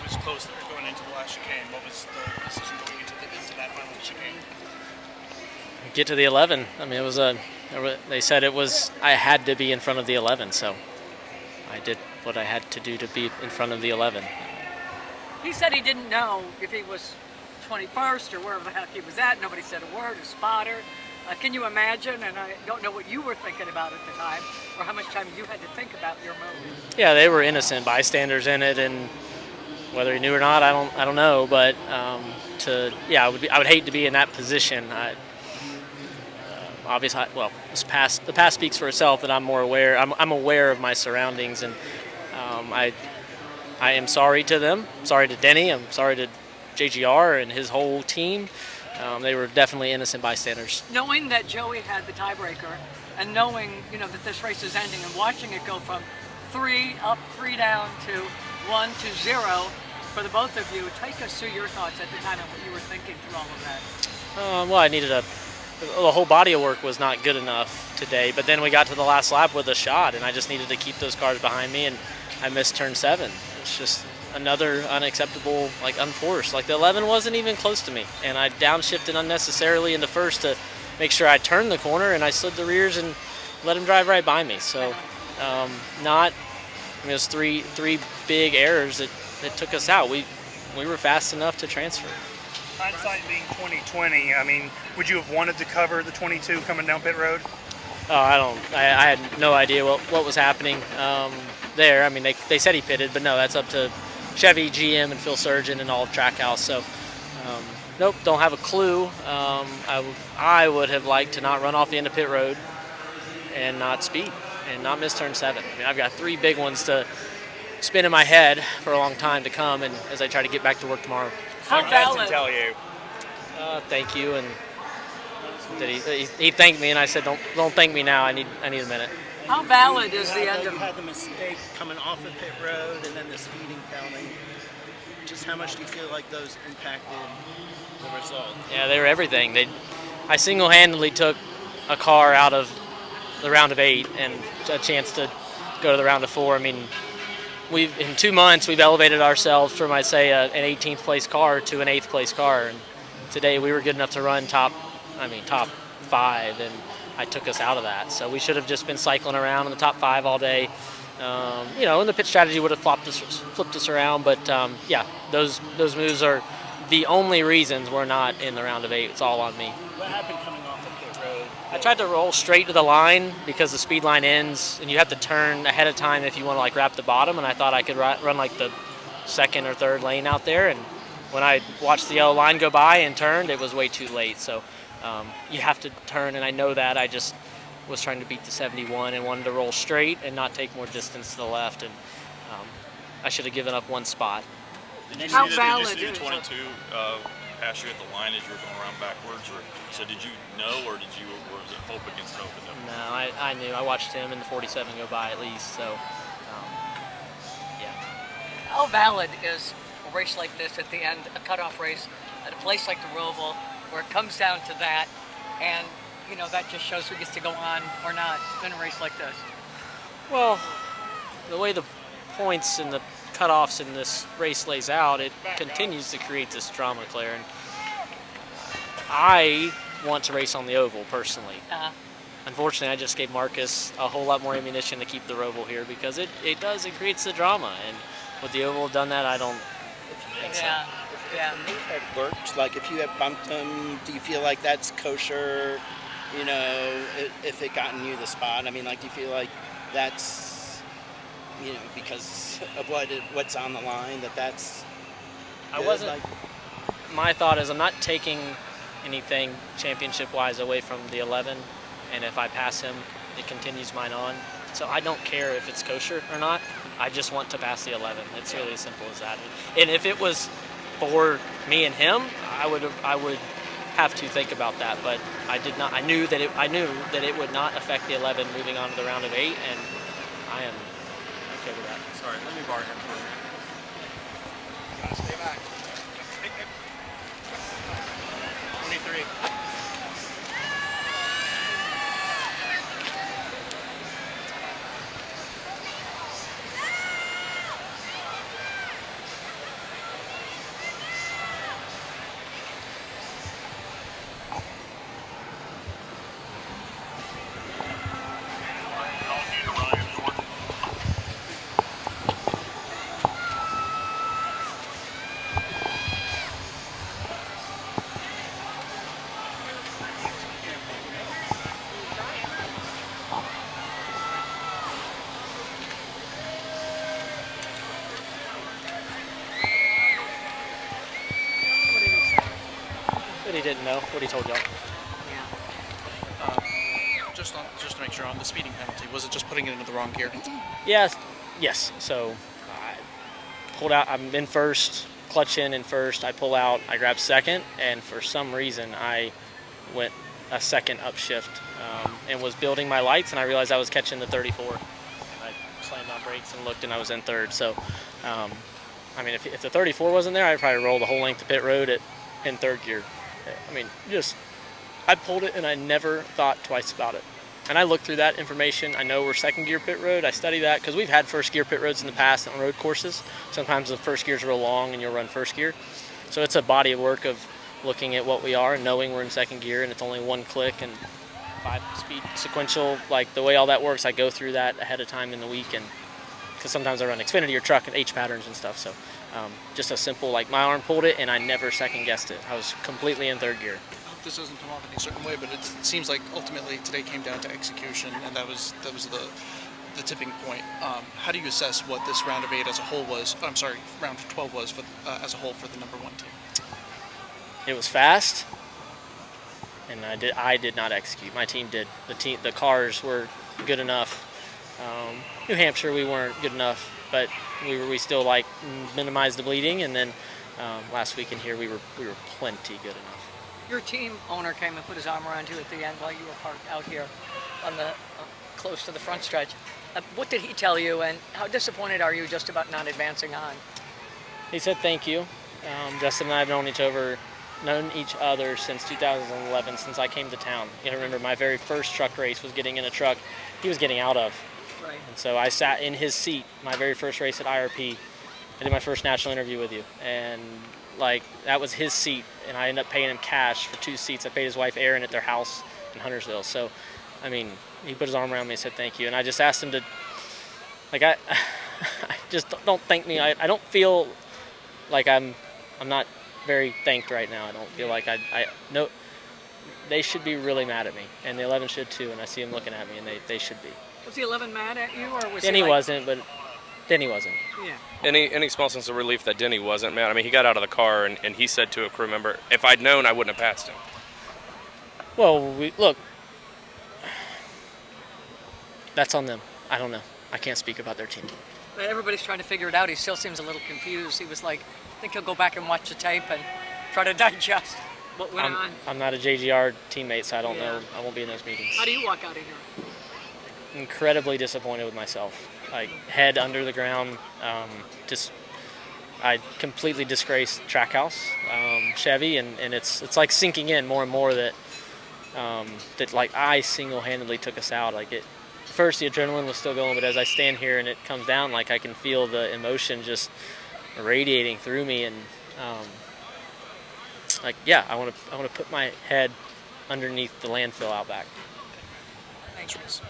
was close there going into the last chicane. What was the decision going into that final chicane? Get to the 11. I mean, they said I had to be in front of the 11, so I did what I had to do to be in front of the 11. He said he didn't know if he was 21st or wherever the heck he was at. Nobody said a word, a spotter. Can you imagine? And I don't know what you were thinking about at the time, or how much time you had to think about your move. Yeah, they were innocent bystanders in it, and whether he knew or not, I don't know. But I would hate to be in that position. Obviously, well, the past speaks for itself. That I'm more aware. I'm aware of my surroundings, and I am sorry to them. Sorry to Denny. I'm sorry to JGR and his whole team. They were definitely innocent bystanders. Knowing that Joey had the tiebreaker, and knowing that this race is ending, and watching it go from 3 up, 3 down to 1 to 0 for the both of you, take us through your thoughts at the time and what you were thinking through all of that. Well, I needed the whole body of work was not good enough today, but then we got to the last lap with a shot, and I just needed to keep those cars behind me, and I missed turn 7. It's just another unacceptable, unforced. The 11 wasn't even close to me, and I downshifted unnecessarily into first to make sure I turned the corner, and I slid the rears and let him drive right by me. So, it was three big errors that took us out. We were fast enough to transfer. Hindsight being 2020, I mean, would you have wanted to cover the 22 coming down pit road? Oh, I had no idea what was happening there. I mean, they said he pitted, but no, that's up to Chevy, GM, and Phil Surgeon and all of Trackhouse. So, nope, don't have a clue. I would have liked to not run off the end of pit road and not speed and not miss turn 7. I mean, I've got 3 big ones to spin in my head for a long time to come, and as I try to get back to work tomorrow. How valid? Tell you. Thank you, and he thanked me, and I said, don't thank me now. I need a minute. How valid is the end of? You had the mistake coming off of pit road, and then the speeding penalty. Just how much do you feel like those impacted the result? Yeah, they were everything. I single-handedly took a car out of the round of 8 and a chance to go to the round of 4. I mean, in 2 months we've elevated ourselves from, I'd say, an 18th place car to an 8th place car, and today we were good enough to run top 5, and I took us out of that. So we should have just been cycling around in the top 5 all day. And the pit strategy would have flipped us around, but those moves are the only reasons we're not in the round of 8. It's all on me. What happened coming off of pit road? I tried to roll straight to the line because the speed line ends, and you have to turn ahead of time if you want to wrap the bottom. And I thought I could run the 2nd or 3rd lane out there. And when I watched the yellow line go by and turned, it was way too late. So you have to turn, and I know that. I just was trying to beat the 71 and wanted to roll straight and not take more distance to the left. And I should have given up 1 spot. How valid Did you is see the 22 pass you at the line as you were going around backwards? So did you know, or was it hope against hope? No, I knew. I watched him and the 47 go by at least. So, yeah. How valid is a race like this at the end, a cutoff race at a place like the ROVAL, where it comes down to that, and that just shows who gets to go on or not in a race like this? Well, the way the points and the cutoffs in this race lays out, it continues to create this drama, Claire. And I want to race on the oval personally. Unfortunately, I just gave Marcus a whole lot more ammunition to keep the ROVAL here because it creates the drama. And would the oval have done that? I don't think so. Yeah. If the move had worked, like if you had bumped him, do you feel like that's kosher? If it gotten you the spot, I mean, do you feel like that's, because of what's on the line, that's I wasn't. My thought is I'm not taking anything championship-wise away from the 11, and if I pass him, it continues mine on. So I don't care if it's kosher or not. I just want to pass the 11. It's really as simple as that. And if it was for me and him, I would have to think about that. But I did not. I knew that it would not affect the 11 moving on to the round of 8, and I am okay with that. Sorry, let me borrow him for a minute. Stay back. 23. didn't know what he told y'all. Yeah. Just to make sure on the speeding penalty, was it just putting it into the wrong gear? Yes. So I pulled out. I'm in first, clutch in first. I pull out. I grab second, and for some reason I went a second upshift and was building my lights, and I realized I was catching the 34. And I slammed on brakes and looked, and I was in third. So, I mean, if the 34 wasn't there, I'd probably roll the whole length of pit road in third gear. I mean, I pulled it, and I never thought twice about it. And I looked through that information. I know we're second gear pit road. I study that because we've had first gear pit roads in the past on road courses. Sometimes the first gear's real long, and you'll run first gear. So it's a body of work of looking at what we are and knowing we're in second gear, and it's only one click and 5-speed sequential. Like the way all that works, I go through that ahead of time in the week, and because sometimes I run Xfinity or truck and H patterns and stuff. So just a simple, like my arm pulled it, and I never second guessed it. I was completely in third gear. I hope this doesn't come off any certain way, but it seems like ultimately today came down to execution, and that was the tipping point. How do you assess what this round of 8 as a whole was? I'm sorry, round of 12 was for, as a whole for the number 1 team? It was fast, and I did not execute. My team did. The cars were good enough. New Hampshire, we weren't good enough, but we still like minimized the bleeding. And then last week in here, we were plenty good enough. Your team owner came and put his arm around you at the end while you were parked out here on the close to the front stretch. What did he tell you, and how disappointed are you just about not advancing on? He said thank you. Justin and I have known each other since 2011, since I came to town. You know, remember my very first truck race was getting in a truck he was getting out of. Right. And so I sat in his seat my very first race at IRP. I did my first national interview with you, and like that was his seat, and I ended up paying him cash for 2 seats. I paid his wife Erin at their house in Huntersville. So, I mean, he put his arm around me and said thank you, and I just asked him to, like, I just don't thank me. I don't feel like I'm not very thanked right now. I don't feel like I know they should be really mad at me, and the 11 should too, and I see them looking at me, and they should be. Was the 11 mad at you, or was Denny he like... wasn't, but Denny wasn't. Yeah. Any small sense of relief that Denny wasn't, man. I mean, he got out of the car and he said to a crew member, if I'd known, I wouldn't have passed him. Well, look, that's on them. I don't know. I can't speak about their team. But everybody's trying to figure it out. He still seems a little confused. He was like, I think he'll go back and watch the tape and try to digest what went on. I'm not a JGR teammate, so I don't know. I won't be in those meetings. How do you walk out of here? Incredibly disappointed with myself. Like, head under the ground. I completely disgraced Trackhouse, Chevy, and it's like sinking in more and more that like I single-handedly took us out. Like first the adrenaline was still going, but as I stand here and it comes down, like I can feel the emotion just radiating through me, and like yeah, I want to put my head underneath the landfill out back. Thanks.